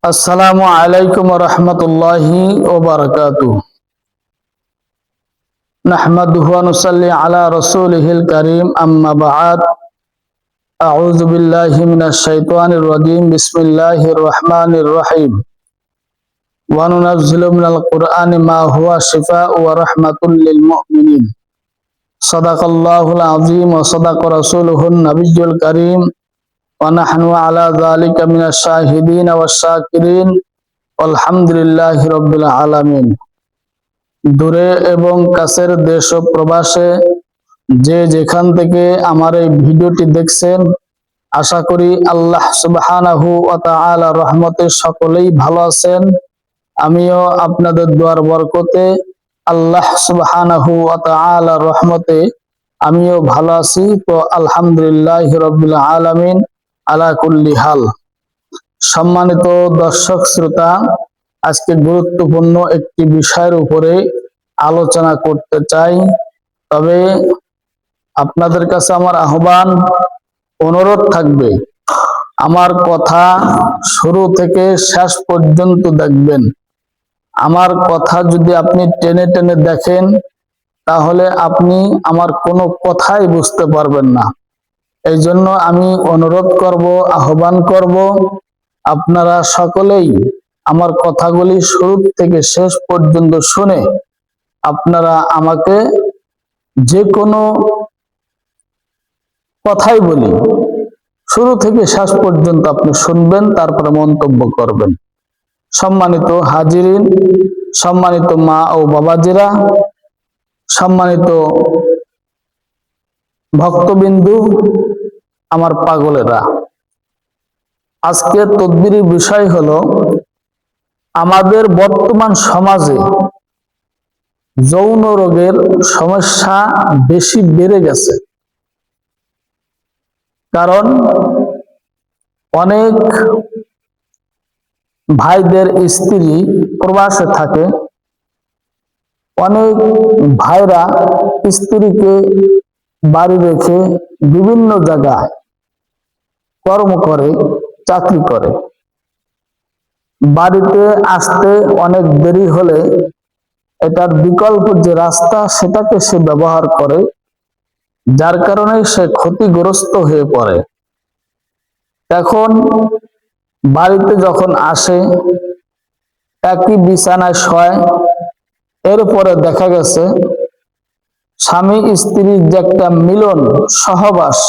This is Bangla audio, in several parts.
আসসালামু আলাইকুম ওয়া রাহমাতুল্লাহি ওয়া বারাকাতুহু। নাহমাদুহু ওয়া নুসাল্লি আলা রাসূলিহিল কারীম, আম্মা বা'দ। আউযু বিল্লাহি মিনাশ শাইতানির রাজীম। বিসমিল্লাহির রাহমানির রহিম। ওয়া নুনাজ্জিলু মিনাল কুরআনি মা হুয়া শিফাa'un ওয়া রাহমাতুল লিল মুমিনিন। সাদাকাল্লাহুল আযীম ওয়া সাদাকা রাসূলুহুন নাবিয়্যুল কারীম। ওয়া নাহনু আলা যালিকা মিনাশ শাহিদিন ওয়াশ শাকিরিন। আলহামদুলিল্লাহি রাব্বিল আলামিন। দূরে এবং কাছের দেশ ও প্রবাসে যে যেখান থেকে আমার এই ভিডিওটি দেখছেন, আশা করি আল্লাহ সুবহানাহু ওয়া তাআলার রহমতে সকলেই ভালো আছেন। আমিও আপনাদের দোয়ার বরকতে আল্লাহ সুবহানাহু ওয়া তাআলার রহমতে আমিও ভালো আছি। তো আলহামদুলিল্লাহি রাব্বিল আলামিন আলা কুল্লি হাল। সম্মানিত দর্শক শ্রোতা, আজকে গুরুত্বপূর্ণ একটি বিষয়ের উপরে আলোচনা করতে চাই। তবে আপনাদের কাছে আমার আহ্বান, অনুরোধ থাকবে, আমার কথা শুরু থেকে শেষ পর্যন্ত দেখবেন। আমার কথা যদি আপনি টেনে টেনে দেখেন, তাহলে আপনি আমার কোনো কথাই বুঝতে পারবেন না। এই জন্য আমি অনুরোধ করব, আহ্বান করব, আপনারা সকলেই আমার কথাগুলি শুরু থেকে শেষ পর্যন্ত শুনে আপনারা আমাকে যে কোনো কথাই বলি শুরু থেকে শেষ পর্যন্ত আপনি শুনবেন, তারপরে মন্তব্য করবেন। সম্মানিত হাজিরিন, সম্মানিত মা ও বাবাজিরা, সম্মানিত ভক্তবিন্দু, আমার পাগলেরা, আজকে তদবিরের বিষয় হলো আমাদের বর্তমান সমাজে যৌন রোগের সমস্যা বেশি বেড়ে গেছে। কারণ অনেক ভাইদের স্ত্রী প্রবাসে থাকে, অনেক ভাইরা স্ত্রীকে বাড়ি রেখে বিভিন্ন জায়গায় কর্ম করে, চাকরি করে। বাড়িতে আসতে অনেক দেরি হলে এটার বিকল্প যে রাস্তা সেটাকে সে ব্যবহার করে, যার কারণে সে ক্ষতিগ্রস্ত হয়ে পড়ে। এখন বাড়িতে যখন আসে, একই বিছানায় শয়, এরপরে দেখা গেছে স্বামী স্ত্রীর যে একটা মিলন সহবাস,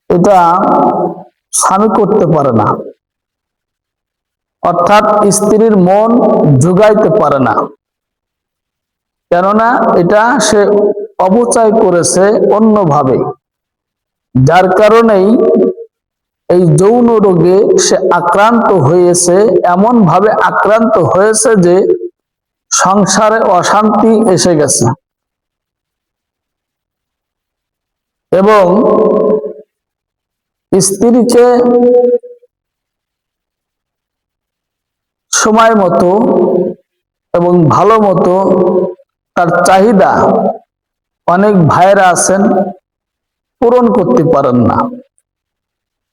এটা স্বামী করতে পারে না, অর্থাৎ স্ত্রীর মন জোগাইতে পারে না। কেননা এটা সে অপচয় করেছে অন্যভাবে, যার কারণেই এই যৌন রোগে সে আক্রান্ত হয়েছে। এমন ভাবে আক্রান্ত হয়েছে যে সংসারে অশান্তি এসে গেছে এবং স্ত্রীকে সময় মতো এবং ভালো মতো তার চাহিদা অনেক ভাইরা আছেন পূরণ করতে পারেন না,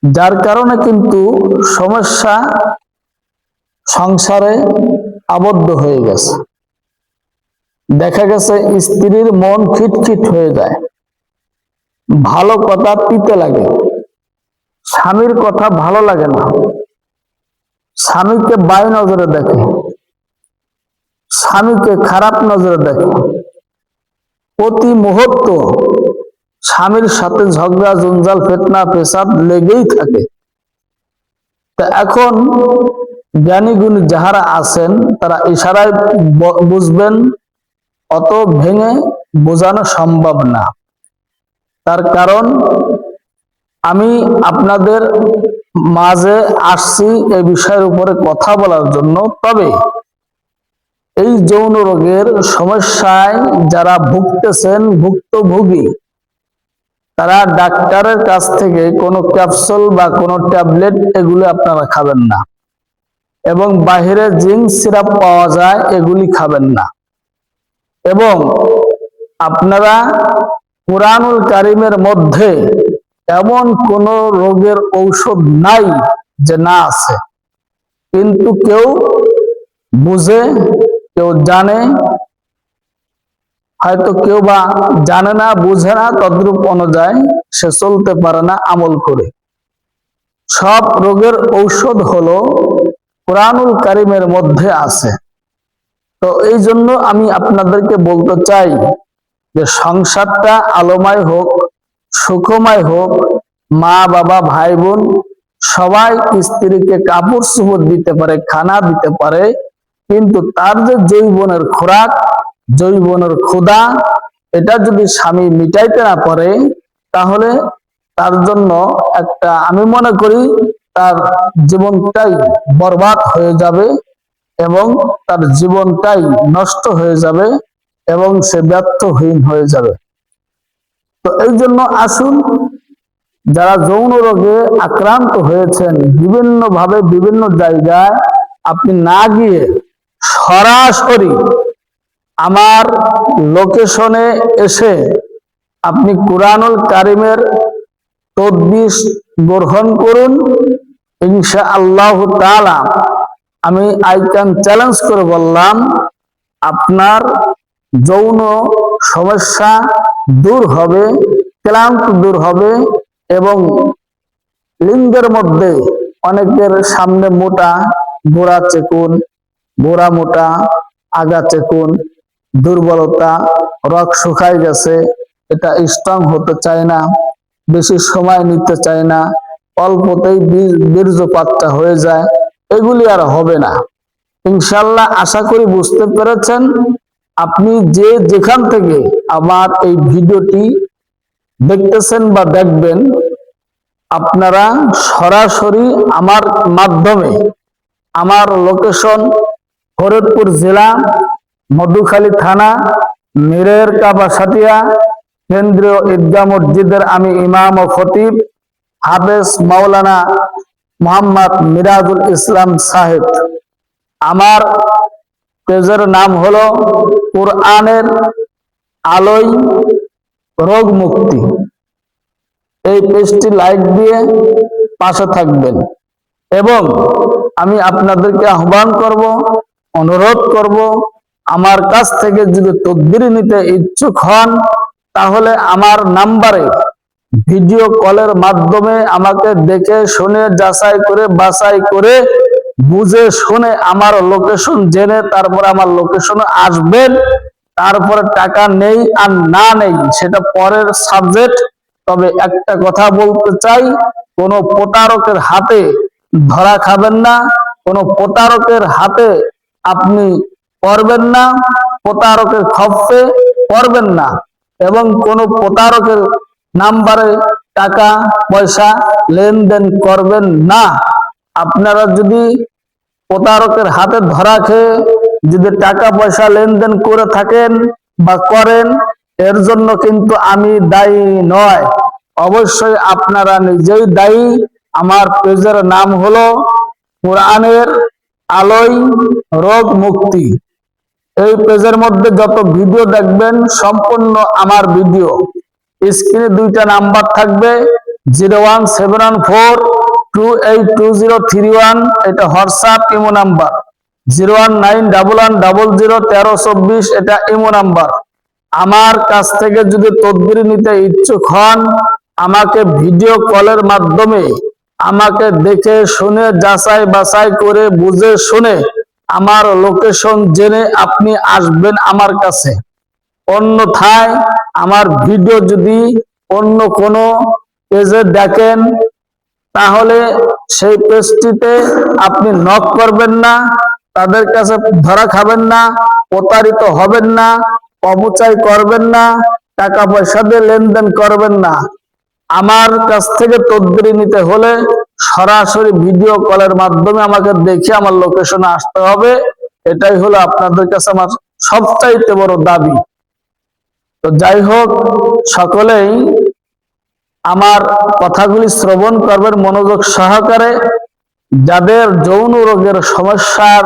যার কারণে কিন্তু সমস্যা সংসারে আবদ্ধ হয়ে গেছে। দেখা গেছে স্ত্রীর মন খিটখিট হয়ে যায়, ভালো কথা তিতে লাগে, স্বামীর কথা ভালো লাগে না, স্বামীকে বাজে নজরে দেখে, স্বামীকে খারাপ নজরে দেখে, প্রতি মুহূর্ত স্বামীর সাথে ঝগড়া, জঞ্জাল, ফিতনা, পেশাব লেগেই থাকে। তা এখন জ্ঞানী গুণী যাহারা আছেন তারা ইশারায় বুঝবেন, অত ভেঙে বোঝানো সম্ভব না। তার কারণ আমি আপনাদের মাঝে আসছি এই বিষয়ের উপরে কথা বলার জন্য। তবে এই যৌন রোগের সমস্যায় যারা ভুগতেছেন, ভুক্তভোগী, তারা ডাক্তারের কাছ থেকে কোনো ক্যাপসুল বা কোনো ট্যাবলেট এগুলো আপনারা খাবেন না, এবং বাহিরে জিঙ্ক সিরাপ পাওয়া যায় এগুলি খাবেন না। এবং আপনারা কুরআনুল কারীমের মধ্যে এমন কোন রোগের ঔষধ নাই যে না আছে। কিন্তু কেউ বুঝে, কেউ জানে, হয়তো কেউ বা জানে না, বুঝে না, তদ্রূপ অনুযায়ী সে চলতে পারে না আমল করে। সব রোগের ঔষধ হলো কোরআনুল কারীমের মধ্যে আছে। তো এই জন্য আমি আপনাদেরকে বলতে চাই যে সংসারটা আলোময় হোক, সুখময় হোক, মা বাবা ভাই বোন সবাই স্ত্রীকে কাপড় চোপড় দিতে পারে, খানা দিতে পারে, কিন্তু তার যে যৌবনের খোরাক, যৌবনের ক্ষুধা, এটা যদি স্বামী মিটাইতে না পারে, তাহলে তার জন্য একটা, আমি মনে করি তার জীবনটাই বরবাদ হয়ে যাবে এবং তার জীবনটাই নষ্ট হয়ে যাবে এবং সে ব্যর্থহীন হয়ে যাবে। তো এই জন্য আসুন, যারা যৌন রোগে আক্রান্ত হয়েছেন বিভিন্ন ভাবে বিভিন্ন জায়গায়, আপনি না গিয়ে সরাসরি আমার লোকেশনে এসে আপনি কুরআনুল কারীমের তদবির গ্রহণ করুন। ইনশাআল্লাহ তাআলা আমি আই ক্যান চ্যালেঞ্জ করে বললাম, আপনার যৌন সমস্যা দূর হবে, ক্লান্ত দূর হবে এবং লিঙ্গের মধ্যে অনেকের সামনে মোটা, গোড়া চেকুন, গোড়া মোটা, আগা চেকুন, দুর্বলতা, রগ শুকায় গেছে, এটা স্ট্রং হতে চায় না, বেশি সময় নিতে চায় না, অল্পতেই বীর্যপাতটা হয়ে যায়, এগুলি আর হবে না ইনশাআল্লাহ। আশা করি বুঝতে পেরেছেন। আপনি যে যেখান থেকে আমার এই ভিডিওটি দেখতেছেন বা দেখবেন, আপনারা সরাসরি আমার মাধ্যমে, আমার লোকেশন ফরিদপুর জেলা, মধুখালী থানা, মিরের কাবাসাতিয়া কেন্দ্রীয় ঈদগাহ মসজিদের আমি ইমাম ও খতিব হাফেজ মাওলানা মোহাম্মদ মিরাজুল ইসলাম সাহেব। আমার পেজের নাম হলো কোরআনের আলোয় রোগ মুক্তি। এই পেজটি লাইক দিয়ে পাশে থাকবেন এবং আমি আপনাদেরকে আহ্বান করব, অনুরোধ করব, আমার কাছ থেকে যদি তদবির নিতে ইচ্ছুক হন, তাহলে আমার নাম্বারে ভিডিও কলের মাধ্যমে আমাকে দেখে শুনে যাচাই করে বাছাই করে বুঝে শুনে আমার লোকেশন জেনে তারপরে আমার লোকেশনে আসবেন। তারপরে টাকা নেই আর না নেই সেটা পরের সাবজেক্ট। তবে একটা কথা বলতে চাই, কোন প্রতারকের হাতে ধরা খাবেন না, কোন প্রতারকের হাতে আপনি পড়বেন না, প্রতারকের খপ্পে পড়বেন না এবং কোন প্রতারকের নাম্বারে টাকা পয়সা লেনদেন করবেন না। আপনারা যদি প্রতারকের হাতে ধরা খেয়ে যদি টাকা পয়সা লেনদেন করে থাকেন বা করেন, এর জন্য কিন্তু আমি দায়ী নয়, অবশ্যই আপনারা নিজেই দায়ী। আমার পেজের নাম হলো কোরআনের আলোয় রোগ মুক্তি। এই পেজের মধ্যে যত ভিডিও দেখবেন সম্পূর্ণ আমার ভিডিও। স্ক্রিনে দুইটা নাম্বার থাকবে, 01714282031, এটা হোয়াটসঅ্যাপ ইমো নাম্বার, 01911001324, এটা ইমো নাম্বার। আমার কাছ থেকে যদি তদবির নিতে ইচ্ছুক হন, আমাকে ভিডিও কলের মাধ্যমে আমাকে দেখে শুনে যাচাই বাছাই করে বুঝে শুনে আমার লোকেশন জেনে আপনি আসবেন আমার কাছে। অন্যথায় আমার ভিডিও যদি অন্য কোনো পেজে দেখেন, তাহলে সেই পেজটিতে আপনি নক করবেন না, তাদের কাছে ধরা খাবেন না, প্রতারিত হবেন না, অপচয় করবেন না, টাকা পয়সা দিয়ে লেনদেন করবেন না। আমার কাছ থেকে তদবির নিতে হলে সরাসরি ভিডিও কলের মাধ্যমে আমাকে দেখে আমার লোকেশনে আসতে হবে। এটাই হলো আপনাদের কাছে আমার সবচাইতে বড় দাবি। তো যাই হোক, সকলেই আমার কথাগুলি শ্রবণ করবেন মনোযোগ সহকারে। যাদের যৌন রোগের সমস্যার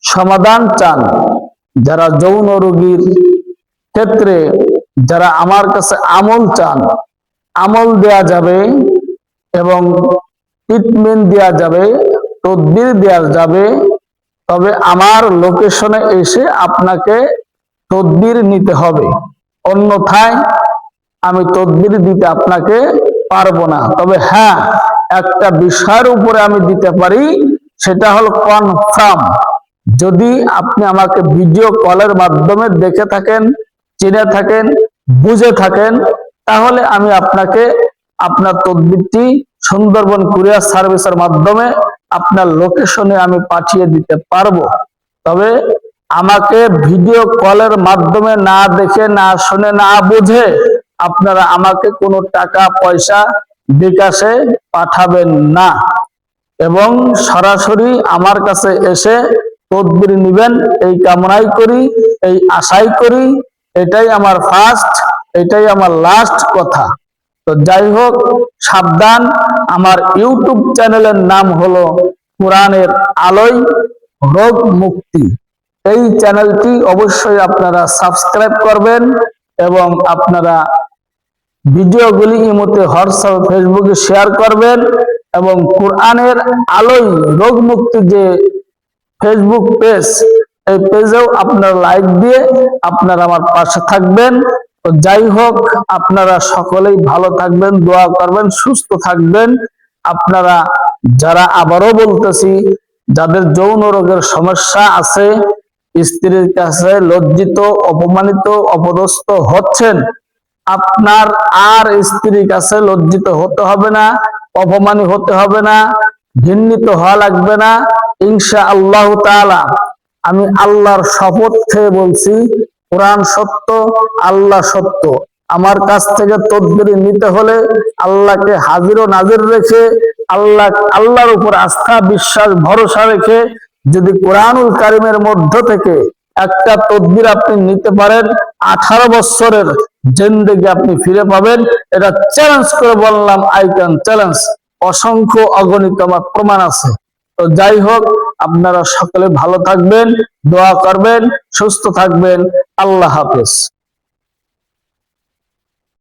সমাধান চান, যারা যৌন রোগীর ক্ষেত্রে যারা আমার কাছে আমল চান, আমল দেয়া যাবে এবং ট্রিটমেন্ট দেয়া যাবে, তদবির দেওয়া যাবে, তবে আমার লোকেশনে এসে আপনাকে তদবির নিতে হবে, অন্যথায় আমি তদবির দিতে আপনাকে পারবো না। তবে হ্যাঁ, একটা বিষয়ের উপরে আমি দিতে পারি, সেটা হলো কনফার্ম। যদি আপনি আমাকে ভিডিও কলের মাধ্যমে দেখে থাকেন, চিনে থাকেন, বুঝে থাকেন, তাহলে আমি আপনাকে আপনার তদবিরটি সুন্দরবন কুরিয়ার সার্ভিসের মাধ্যমে আপনার লোকেশনে আমি পাঠিয়ে দিতে পারবো। তবে আমাকে ভিডিও কলের মাধ্যমে না দেখে, না শুনে, না বুঝে আপনারা আমাকে কোনো টাকা পয়সা বিকাশে পাঠাবেন না, এবং সরাসরি আমার কাছে এসে তদবির নিবেন, এই কামনাই করি, এই আশাই করি। এটাই আমার ফার্স্ট, এটাই আমার লাস্ট কথা। তো যাই হোক, সাবধান, আমার ইউটিউব চ্যানেলের নাম হলো কোরআনের আলোয় রোগ মুক্তি। এই চ্যানেলটি অবশ্যই আপনারা সাবস্ক্রাইব করবেন, এবং আপনারা ভিডিওগুলি ইমোতে, হোয়াটসঅ্যাপ, ফেসবুকে শেয়ার করবেন, এবং কোরআনের আলোয় রোগ মুক্তি যে ফেসবুক পেজ, এই পেজেও আপনারা লাইক দিয়ে আপনারা আমার পাশে থাকবেন। তো যাই হোক, আপনারা সকলেই ভালো থাকবেন, দোয়া করবেন, সুস্থ থাকবেন। আপনারা যারা, আবারও বলতেছি, যাদের যৌন রোগের সমস্যা আছে, স্ত্রীর কাছে লজ্জিত, অপমানিত, অপদস্থ হচ্ছেন, আপনার আর স্ত্রীর কাছে লজ্জিত হতে হবে না, অপমানী হতে হবে না, ঘৃণিত হওয়া লাগবে না। ইনশাআল্লাহ তাআলা আমি আল্লাহর শপথ খেয়ে বলছি, কোরআন সত্য, আল্লাহ সত্য। আমার কাছ থেকে তদবির নিতে হলে আল্লাহকে হাজির ও নাজির রেখে, আল্লাহর উপর আস্থা, বিশ্বাস, ভরসা রেখে যদি কোরআনুল কারিমের মধ্য থেকে একটা তদবির আপনি নিতে পারেন, 18 বছরের জিন্দেগি আপনি ফিরে পাবেন। এটা চ্যালেঞ্জ করে বললাম, আই ক্যান চ্যালেঞ্জ। অসংখ্য অগণিত আমার প্রমাণ আছে। তো যাই হোক, আপনারা সকলে ভালো থাকবেন, দোয়া করবেন, সুস্থ থাকবেন। আল্লাহ হাফেজ।